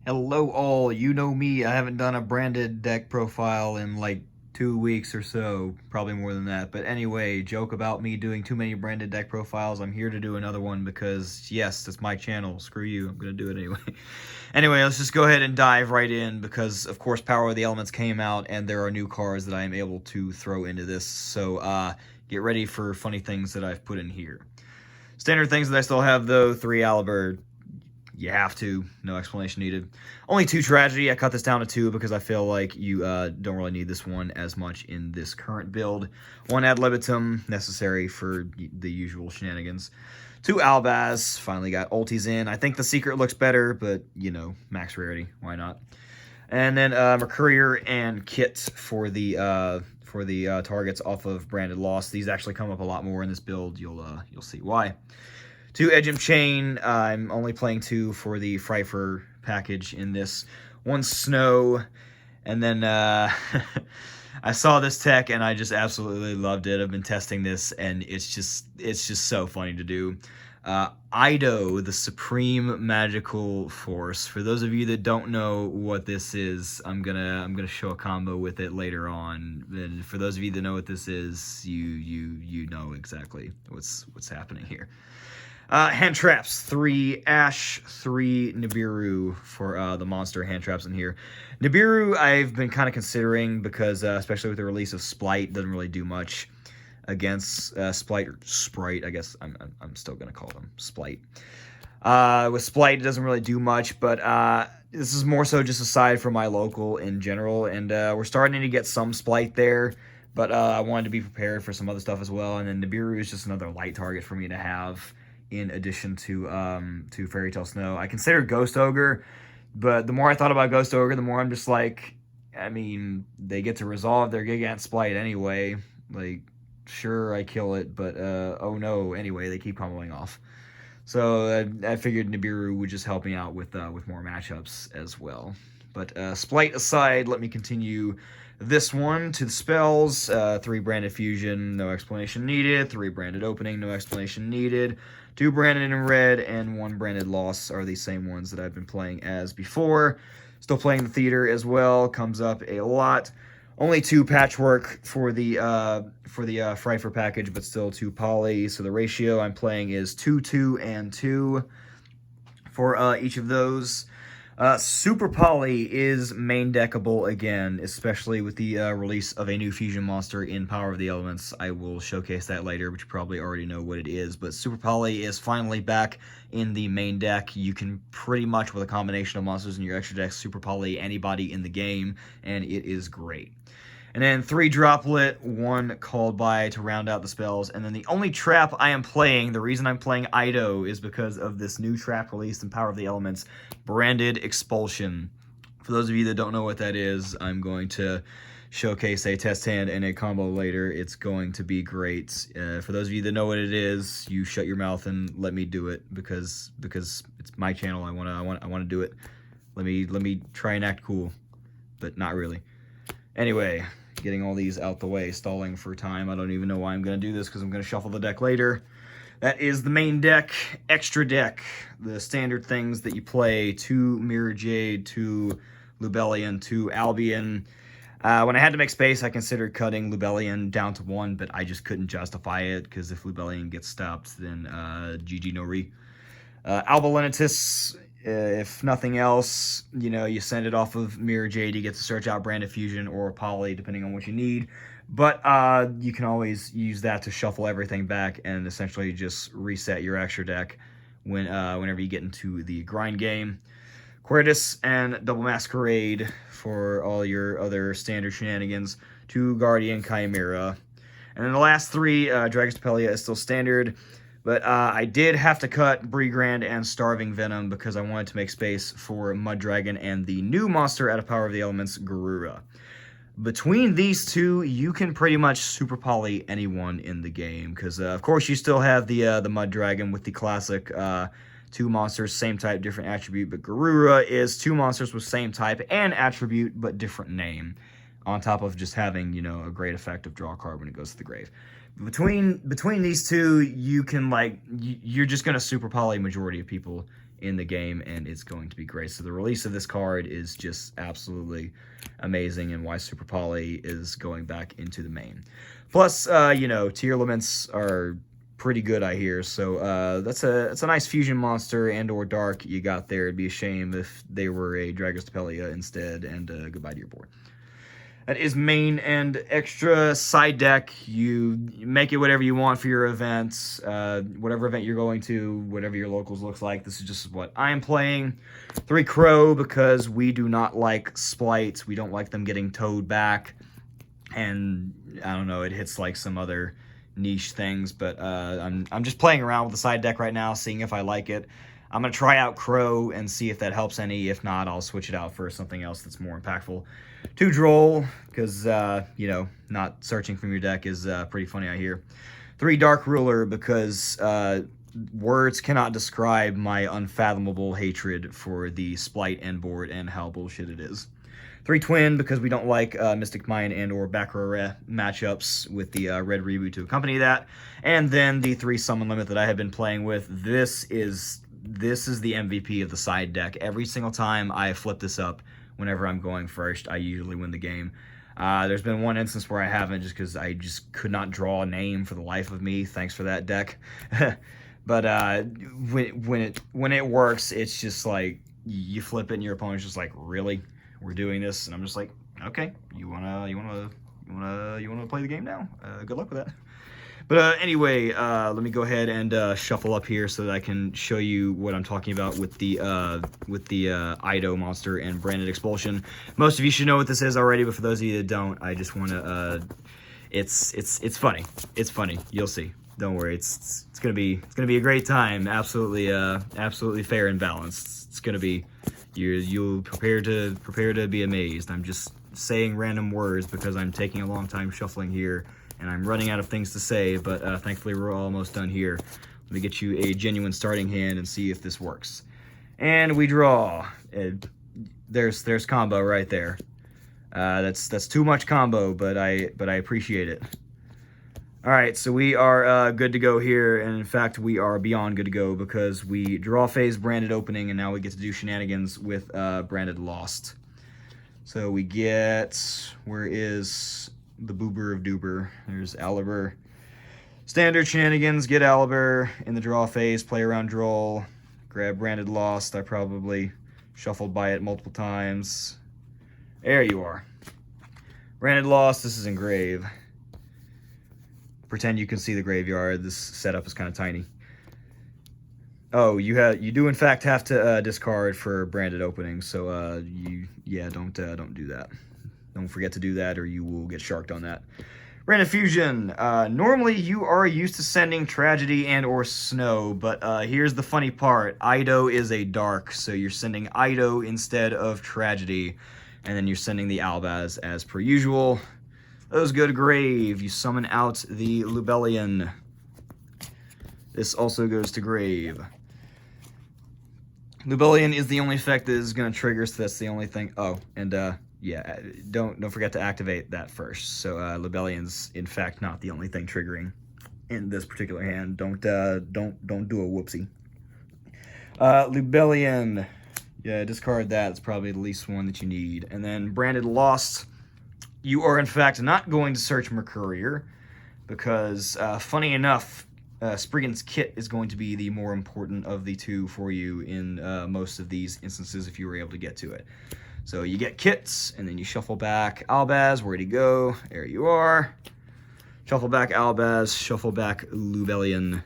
Hello all, you know me, I haven't done a branded deck profile in like 2 weeks or so, probably more than that. But anyway, joke about me doing too many branded deck profiles. I'm here to do another one because, yes, it's my channel. Screw you, I'm gonna do it anyway. Anyway, let's just go ahead and dive right in because, of course, Power of the Elements came out and there are new cards that I am able to throw into this. So, get ready for funny things that I've put in here. Standard things that I still have, though: 3 Albert. You have to. No explanation needed. Only 2 Tragedy. I cut this down to 2 because I feel like you don't really need this one as much in this current build. 1 Ad Libitum, necessary for the usual shenanigans. 2 Albaz. Finally got ultis in. I think the secret looks better, but, you know, max rarity. Why not? And then Mercurier and Kit for the targets off of Branded Lost. These actually come up a lot more in this build. You'll see why. 2 Edgem Chain. I'm only playing 2 for the Pfeiffer package in this. 1 Snow. And then I saw this tech and I just absolutely loved it. I've been testing this and it's just so funny to do. Ido, the Supreme Magical Force. For those of you that don't know what this is, I'm gonna show a combo with it later on. And for those of you that know what this is, you know exactly what's happening here. Hand traps, 3 Ash, 3 Nibiru for the monster hand traps in here. Nibiru I've been kind of considering because, especially with the release of Splight, doesn't really do much against Splight, or Sprite, I guess I'm still going to call them Splight. With Splight, it doesn't really do much, but this is more so just aside from my local in general, and we're starting to get some Splight there, but I wanted to be prepared for some other stuff as well, and then Nibiru is just another light target for me to have in addition to Fairy Tale Snow. I considered Ghost Ogre, but the more I thought about Ghost Ogre, the more I'm just like, I mean, they get to resolve their Gigant Splight anyway. Like, sure, I kill it, but oh no, anyway, they keep pummeling off. So I figured Nibiru would just help me out with more matchups as well. But Splight aside, let me continue this one to the spells. 3 Branded Fusion, no explanation needed. 3 Branded Opening, no explanation needed. 2 Branded in red and 1 Branded Loss are the same ones that I've been playing as before. Still playing the Theater as well, comes up a lot. Only 2 Patchwork for the Pfeiffer package, but still 2 Poly. So the ratio I'm playing is 2, 2, and 2 for each of those. Super Poly is main deckable again, especially with the release of a new fusion monster in Power of the Elements. I will showcase that later, but you probably already know what it is. But Super Poly is finally back in the main deck. You can pretty much, with a combination of monsters in your extra deck, Super Poly anybody in the game, and it is great. And then 3 Droplet, 1 Called By to round out the spells. And then the only trap I am playing, the reason I'm playing Ido, is because of this new trap released in Power of the Elements, Branded Expulsion. For those of you that don't know what that is, I'm going to showcase a test hand and a combo later. It's going to be great. For those of you that know what it is, you shut your mouth and let me do it because it's my channel. I want to do it. Let me try and act cool, but not really. Anyway, getting all these out the way, stalling for time. I don't even know why I'm going to do this because I'm going to shuffle the deck later. That is the main deck. Extra deck, the standard things that you play: 2 Mirror Jade, 2 Lubellion, 2 Albion. When I had to make space, I considered cutting Lubellion down to 1, but I just couldn't justify it because if Lubellion gets stopped, then GG no re. Albalenitus, if nothing else, you know, you send it off of Mirror Jade, you get to search out Branded Fusion or Poly, depending on what you need. But you can always use that to shuffle everything back and essentially just reset your extra deck whenever you get into the grind game. Quiritus and Double Masquerade for all your other standard shenanigans. 2 Guardian Chimera. And then the last 3, Dragon's Pelia is still standard. But I did have to cut Breegrand and Starving Venom because I wanted to make space for Mud Dragon and the new monster out of Power of the Elements, Garura. Between these 2, you can pretty much Super Poly anyone in the game because, of course, you still have the Mud Dragon with the classic 2 monsters, same type, different attribute. But Garura is 2 monsters with same type and attribute but different name, on top of just having, you know, a great effect of draw a card when it goes to the grave. Between these 2, you can, like, you're just going to Super Poly majority of people in the game, and it's going to be great. So the release of this card is just absolutely amazing, and why Super Poly is going back into the main. Plus, you know, tier limits are pretty good, I hear. So that's a nice fusion monster and or dark you got there. It'd be a shame if they were a Dragostapelia instead, and goodbye to your board. That is main and extra side deck. You make it whatever you want for your events, whatever event you're going to, whatever your locals looks like. This is just what I'm playing. 3 Crow, because we do not like splites. We don't like them getting towed back. And I don't know, it hits like some other niche things, but I'm just playing around with the side deck right now, seeing if I like it. I'm going to try out Crow and see if that helps any. If not, I'll switch it out for something else that's more impactful. 2 Droll, because, you know, not searching from your deck is pretty funny, I hear. 3 Dark Ruler, because words cannot describe my unfathomable hatred for the Splite end board and how bullshit it is. 3 Twin, because we don't like Mystic Mine and or back row matchups with the red reboot to accompany that. And then the 3 Summon Limit that I have been playing with. This is the MVP of the side deck. Every single time I flip this up, whenever I'm going first, I usually win the game. There's been one instance where I haven't, just because I just could not draw a name for the life of me. Thanks for that, deck. But when it works, it's just like you flip it and your opponent's just like, really, we're doing this, and I'm just like, okay, you wanna play the game now? Good luck with that. But anyway, let me go ahead and shuffle up here so that I can show you what I'm talking about with the Ido monster and Branded Expulsion. Most of you should know what this is already, but for those of you that don't, I just want to. It's funny. It's funny. You'll see. Don't worry. It's gonna be a great time. Absolutely fair and balanced. It's gonna be. You'll prepare to be amazed. I'm just saying random words because I'm taking a long time shuffling here. And I'm running out of things to say, but thankfully we're almost done here. Let me get you a genuine starting hand and see if this works. And we draw. There's combo right there. That's too much combo, but I appreciate it. All right, so we are good to go here, and in fact we are beyond good to go because we draw phase Branded Opening, and now we get to do Shenanigans with Branded Lost. So we get, where is the Boober of Doober? There's Aliber. Standard Shenanigans, get Aliber in the draw phase, play around Droll, grab Branded Lost. I probably shuffled by it multiple times. There you are. Branded Lost, this is engrave. Pretend you can see the graveyard. This setup is kind of tiny. Oh, you do in fact have to discard for Branded Opening, so don't do that. Don't forget to do that, or you will get sharked on that. Branded Fusion. Normally, you are used to sending Tragedy and or Snow, but here's the funny part. Ido is a dark, so you're sending Ido instead of Tragedy, and then you're sending the Albaz as per usual. Those go to grave. You summon out the Lubellion. This also goes to grave. Lubellion is the only effect that is going to trigger, so that's the only thing. Oh, and yeah, don't forget to activate that first. So Lubellion's in fact not the only thing triggering in this particular hand. Don't do a whoopsie. Lubellion, yeah, discard that. It's probably the least one that you need. And then Branded Lost. You are in fact not going to search Mercurier because, funny enough, Spriggan's Kit is going to be the more important of the two for you in most of these instances if you were able to get to it. So you get Kits, and then you shuffle back Albaz. Where'd he go? There you are. Shuffle back Albaz, shuffle back Lubellion,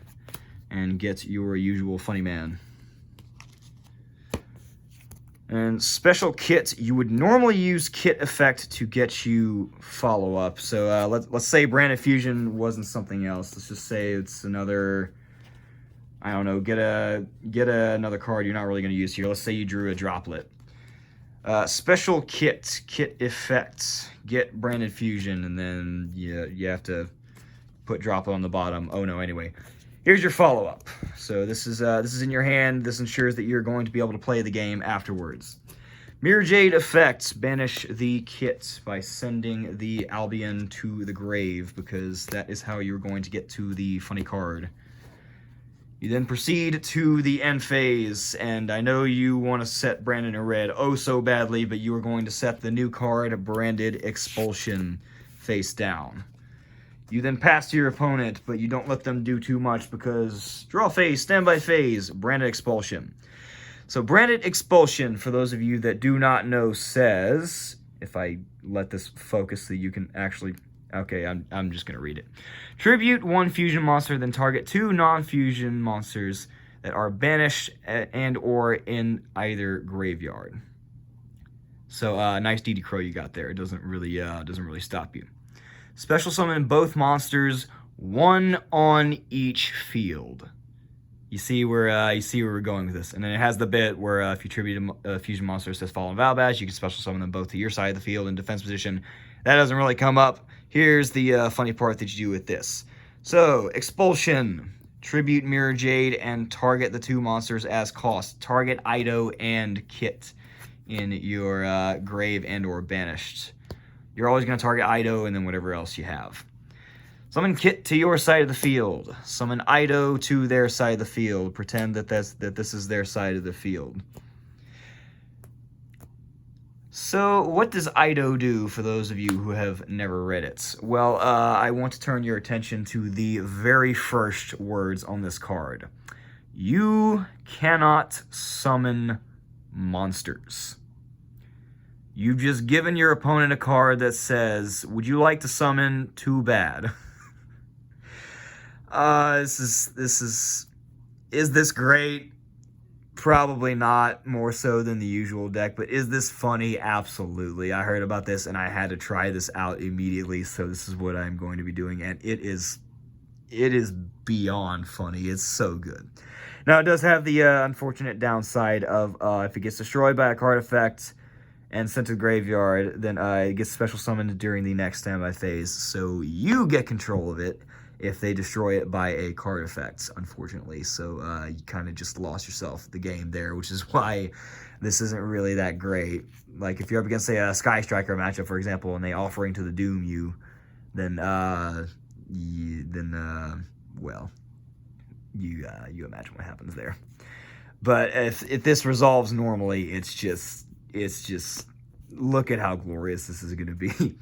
and get your usual funny man. And special Kit, you would normally use Kit effect to get you follow-up. So let's say Branded Fusion wasn't something else. Let's just say it's another, I don't know, get another card you're not really going to use here. Let's say you drew a Droplet. Special Kit effect, get Branded Fusion, and then you have to put Droplet on the bottom. Oh no, anyway. Here's your follow-up. So this is in your hand. This ensures that you're going to be able to play the game afterwards. Mirror Jade effect, banish the Kit by sending the Albion to the grave, because that is how you're going to get to the funny card. You then proceed to the end phase, and I know you want to set Branded in red oh so badly, but you are going to set the new card, Branded Expulsion, face down. You then pass to your opponent, but you don't let them do too much because draw phase, standby phase, Branded Expulsion. So Branded Expulsion, for those of you that do not know, says, if I let this focus so you can actually... Okay, I'm just going to read it. Tribute 1 fusion monster, then target 2 non-fusion monsters that are banished and or in either graveyard. So, nice DD Crow you got there. It doesn't really stop you. Special summon both monsters, 1 on each field. You see where we're going with this. And then it has the bit where if you tribute a fusion monster that says Fallen Valbash, you can special summon them both to your side of the field in defense position. That doesn't really come up. Here's the funny part that you do with this. So, Expulsion. Tribute Mirror Jade and target the 2 monsters as cost. Target Ido and Kit in your grave and or banished. You're always going to target Ido and then whatever else you have. Summon Kit to your side of the field. Summon Ido to their side of the field. Pretend that this is their side of the field. So, what does Ido do for those of you who have never read it? Well, I want to turn your attention to the very first words on this card. You cannot summon monsters. You've just given your opponent a card that says, would you like to summon? Too bad. Is this great? Probably not, more so than the usual deck, but is this funny? Absolutely. I heard about this and I had to try this out immediately, so this is what I'm going to be doing, and it is beyond funny. It's so good. Now, it does have the unfortunate downside of if it gets destroyed by a card effect and sent to the graveyard, then it gets special summoned during the next standby phase, so you get control of it if they destroy it by a card effect, unfortunately. So you kind of just lost yourself the game there, which is why this isn't really that great. Like, if you're up against, say, a Sky Striker matchup, for example, and they Offering to the Doom you, then, well, you imagine what happens there. But if this resolves normally, it's just, look at how glorious this is going to be.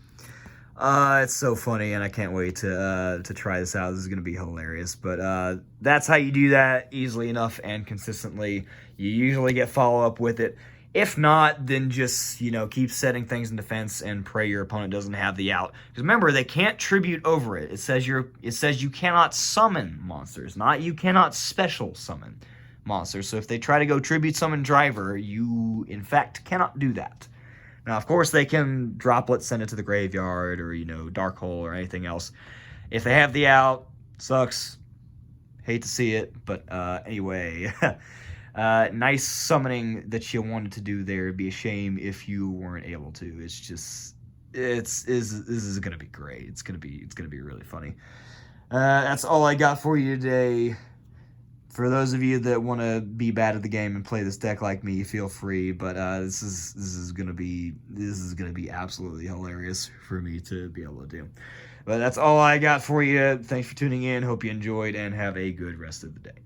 It's so funny, and I can't wait to try this out. This is going to be hilarious. But that's how you do that easily enough and consistently. You usually get follow-up with it. If not, then just, keep setting things in defense and pray your opponent doesn't have the out. Because remember, they can't tribute over it. It says you cannot summon monsters, not you cannot special summon monsters. So if they try to go tribute summon Driver, you, in fact, cannot do that. Now, of course, they can Droplet send it to the graveyard or, Dark Hole or anything else. If they have the out, sucks. Hate to see it, but anyway. Nice summoning that you wanted to do there. It'd be a shame if you weren't able to. It's just, this is going to be great. It's going to be really funny. That's all I got for you today. For those of you that want to be bad at the game and play this deck like me, feel free. But this is gonna be absolutely hilarious for me to be able to do. But that's all I got for you. Thanks for tuning in. Hope you enjoyed and have a good rest of the day.